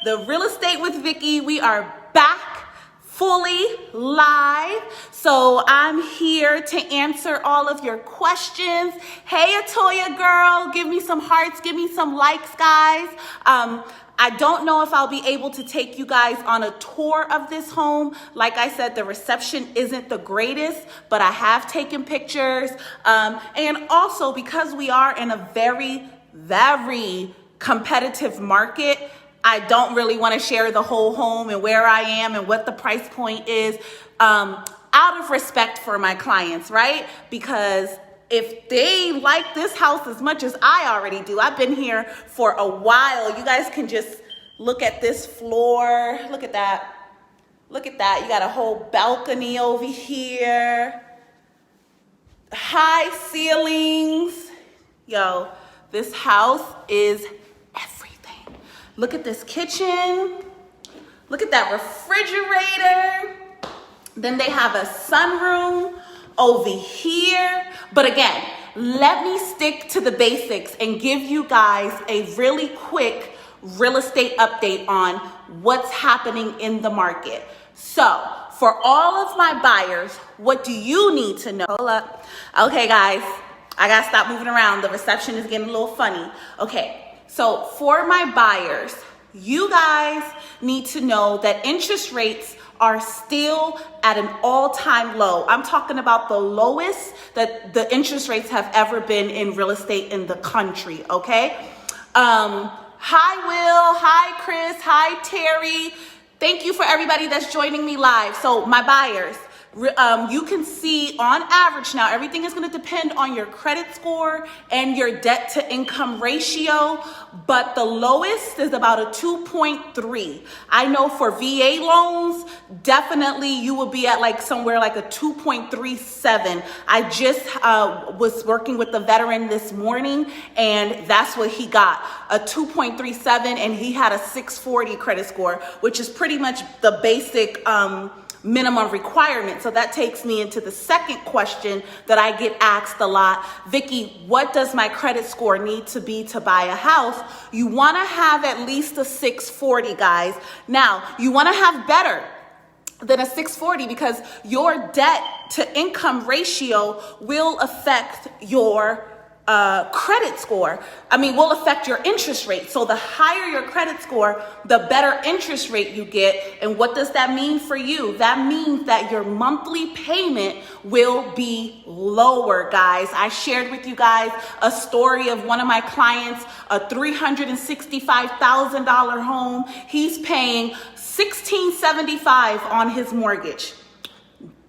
The Real Estate with Vicki, we are back fully live. So I'm here to answer all of your questions. Hey, Atoya girl, give me some hearts, give me some likes, guys. I don't know if I'll be able to take you guys on a tour of this home. Like I said, the reception isn't the greatest, but I have taken pictures. And also because we are in a very competitive market, I don't really want to share the whole home and where I am and what the price point is, out of respect for my clients, right? Because if they like this house as much as I already do, I've been here for a while. You guys can just look at this floor. Look at that. Look at that. You got a whole balcony over here. High ceilings. Yo, this house is everything. Look at this kitchen. Look at that refrigerator. Then they have a sunroom over here. But again, let me stick to the basics and give you guys a really quick real estate update on what's happening in the market. So for all of my buyers, what do you need to know? Hold up. Okay, guys, I gotta stop moving around. The reception is getting a little funny. Okay. So for my buyers, you guys need to know that interest rates are still at an all-time low. I'm talking about the lowest that the interest rates have ever been in real estate in the country, okay? Hi, Will. Hi, Chris. Hi, Terry. Thank you for everybody that's joining me live. So my buyers, you can see on average now, everything is going to depend on your credit score and your debt to income ratio, but the lowest is about a 2.3. I know for VA loans, definitely you will be at like somewhere like a 2.37. I just was working with the veteran this morning and that's what he got, a 2.37, and he had a 640 credit score, which is pretty much the basic minimum requirement. So that takes me into the second question that I get asked a lot. Vicki, what does my credit score need to be to buy a house? You want to have at least a 640, guys. Now, you want to have better than a 640 because your debt to income ratio will affect your credit score. Will affect your interest rate. So the higher your credit score, the better interest rate you get. And what does that mean for you? That means that your monthly payment will be lower, guys. I shared with you guys a story of one of my clients, a $365,000 home. He's paying $1,675 on his mortgage.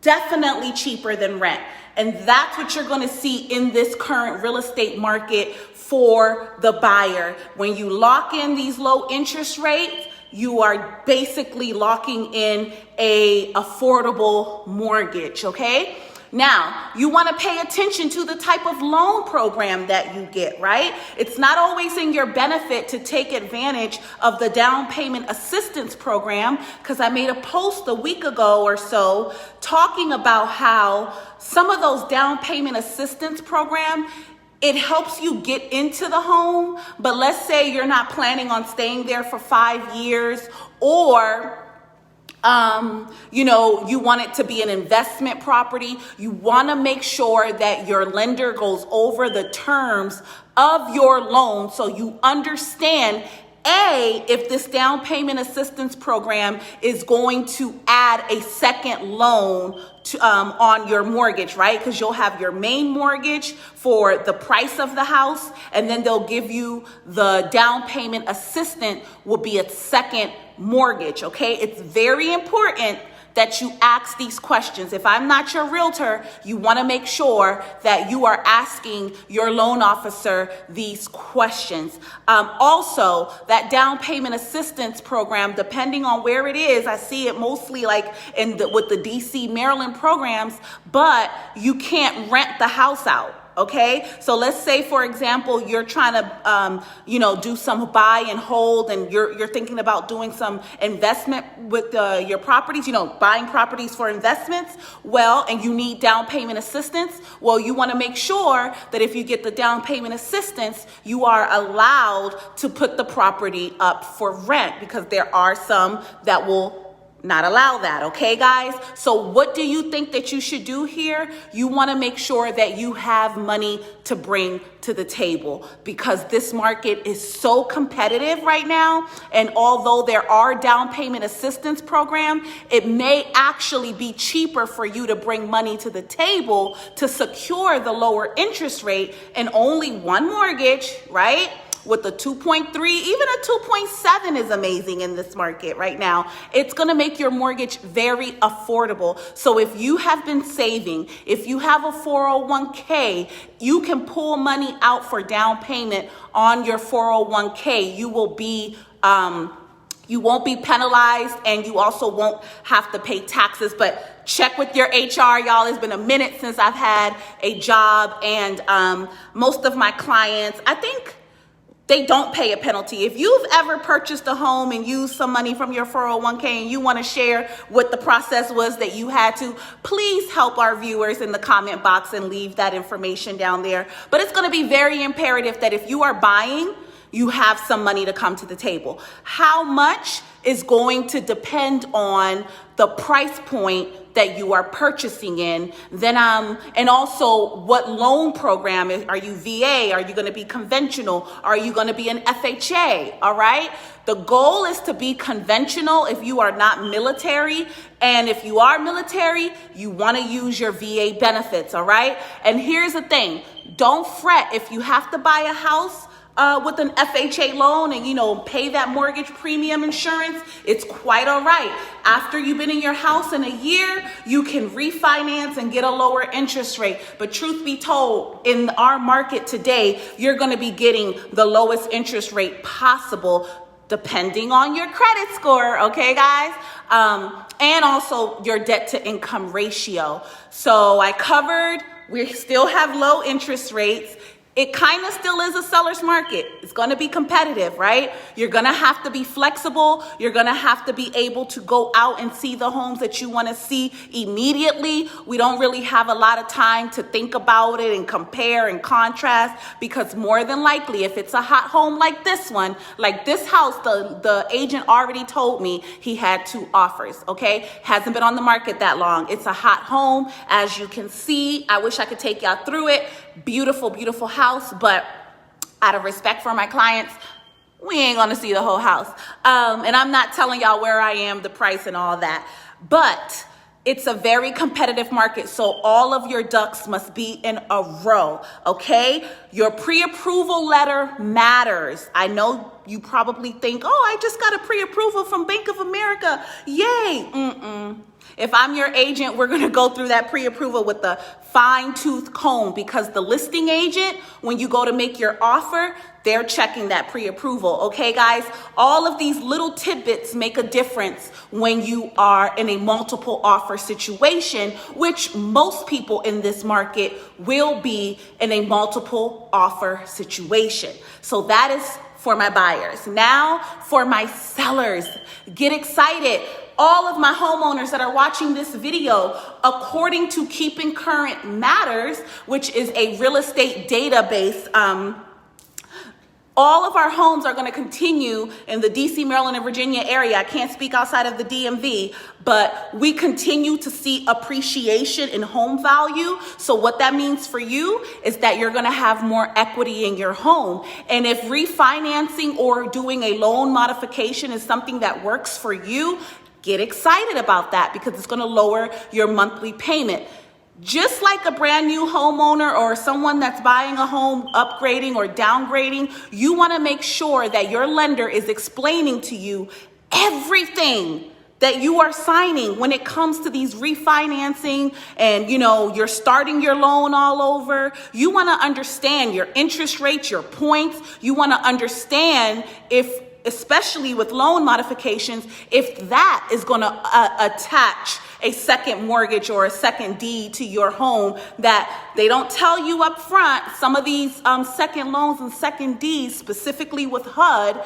Definitely cheaper than rent. And that's what you're going to see in this current real estate market for the buyer. When you lock in these low interest rates, you are basically locking in a affordable mortgage, okay? Now, you want to pay attention to the type of loan program that you get, right? It's not always in your benefit to take advantage of the down payment assistance program, because I made a post a week ago or so talking about how some of those down payment assistance program, it helps you get into the home, but let's say you're not planning on staying there for 5 years, or you want it to be an investment property. You want to make sure that your lender goes over the terms of your loan so you understand, A, if this down payment assistance program is going to add a second loan to, on your mortgage, right? Because you'll have your main mortgage for the price of the house, and then they'll give you the down payment assistant will be a second mortgage, okay? It's very important that you ask these questions. If I'm not your realtor, you want to make sure that you are asking your loan officer these questions. Also, that down payment assistance program, depending on where it is, I see it mostly like with the DC, Maryland programs, but you can't rent the house out. okay? So let's say, for example, you're trying to, do some buy and hold, and you're thinking about doing some investment with your properties, buying properties for investments, and you need down payment assistance. Well, you want to make sure that if you get the down payment assistance, you are allowed to put the property up for rent, because there are some that will not allow that, okay, guys? So what do you think that you should do here? You want to make sure that you have money to bring to the table, because this market is so competitive right now. And although there are down payment assistance programs, it may actually be cheaper for you to bring money to the table to secure the lower interest rate and only one mortgage, right? With a 2.3, even a 2.7 is amazing in this market right now. It's going to make your mortgage very affordable. So if you have been saving, if you have a 401k, you can pull money out for down payment on your 401k. You won't be penalized, and you also won't have to pay taxes. But check with your HR, y'all. It's been a minute since I've had a job, and most of my clients, I think, they don't pay a penalty. If you've ever purchased a home and used some money from your 401k and you want to share what the process was that you had to, please help our viewers in the comment box and leave that information down there. But it's going to be very imperative that if you are buying, you have some money to come to the table. How much is going to depend on the price point that you are purchasing in. Then, and also what loan program are you VA? Are you going to be conventional? Are you going to be an FHA? All right. The goal is to be conventional if you are not military. And if you are military, you want to use your VA benefits. All right. And here's the thing. Don't fret if you have to buy a house with an FHA loan and, pay that mortgage premium insurance. It's quite all right. After you've been in your house in a year, you can refinance and get a lower interest rate. But truth be told, in our market today, you're going to be getting the lowest interest rate possible, depending on your credit score. Okay, guys? And also your debt to income ratio. So I covered, we still have low interest rates. It kind of still is a seller's market. It's going to be competitive, right? You're going to have to be flexible. You're going to have to be able to go out and see the homes that you want to see immediately. We don't really have a lot of time to think about it and compare and contrast, because more than likely, if it's a hot home like this one, like this house, the agent already told me he had 2 offers, okay? Hasn't been on the market that long. It's a hot home. As you can see, I wish I could take y'all through it. Beautiful, beautiful house, but out of respect for my clients, we ain't gonna see the whole house. And I'm not telling y'all where I am, the price and all that, but it's a very competitive market. So all of your ducks must be in a row, okay? Your pre-approval letter matters. I know you probably think, oh, I just got a pre-approval from Bank of America. Yay. If I'm your agent, we're going to go through that pre-approval with the fine-tooth comb, because the listing agent, when you go to make your offer, they're checking that pre-approval. Okay, guys? All of these little tidbits make a difference when you are in a multiple offer situation, which most people in this market will be in a multiple offer situation. So that is for my buyers. Now for my sellers, get excited. All of my homeowners that are watching this video, according to Keeping Current Matters, which is a real estate database, all of our homes are going to continue in the DC, Maryland, and Virginia area. I can't speak outside of the DMV, but we continue to see appreciation in home value. So what that means for you is that you're going to have more equity in your home. And if refinancing or doing a loan modification is something that works for you, get excited about that, because it's going to lower your monthly payment. Just like a brand new homeowner or someone that's buying a home, upgrading or downgrading, you want to make sure that your lender is explaining to you everything that you are signing when it comes to these refinancing, and you're starting your loan all over. You want to understand your interest rates, your points. You want to understand especially with loan modifications, if that is going to attach a second mortgage or a second deed to your home that they don't tell you up front. Some of these second loans and second deeds, specifically with HUD,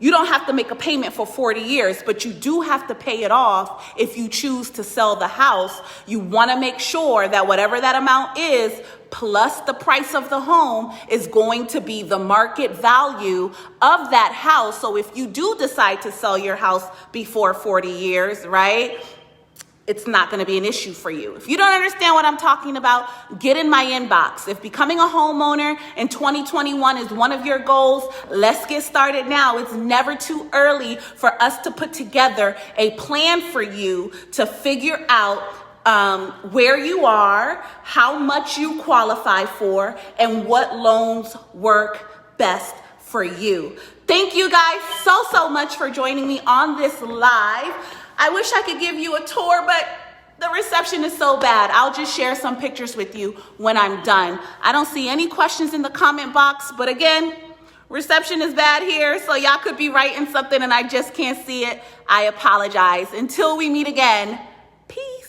you don't have to make a payment for 40 years, but you do have to pay it off if you choose to sell the house. You want to make sure that whatever that amount is, plus the price of the home, is going to be the market value of that house. So if you do decide to sell your house before 40 years, right, it's not going to be an issue for you. If you don't understand what I'm talking about, get in my inbox. If becoming a homeowner in 2021 is one of your goals, let's get started now. It's never too early for us to put together a plan for you to figure out where you are, how much you qualify for, and what loans work best for you. Thank you guys so much for joining me on this live. I wish I could give you a tour, but the reception is so bad. I'll just share some pictures with you when I'm done. I don't see any questions in the comment box, but again, reception is bad here, so y'all could be writing something and I just can't see it. I apologize. Until we meet again, peace.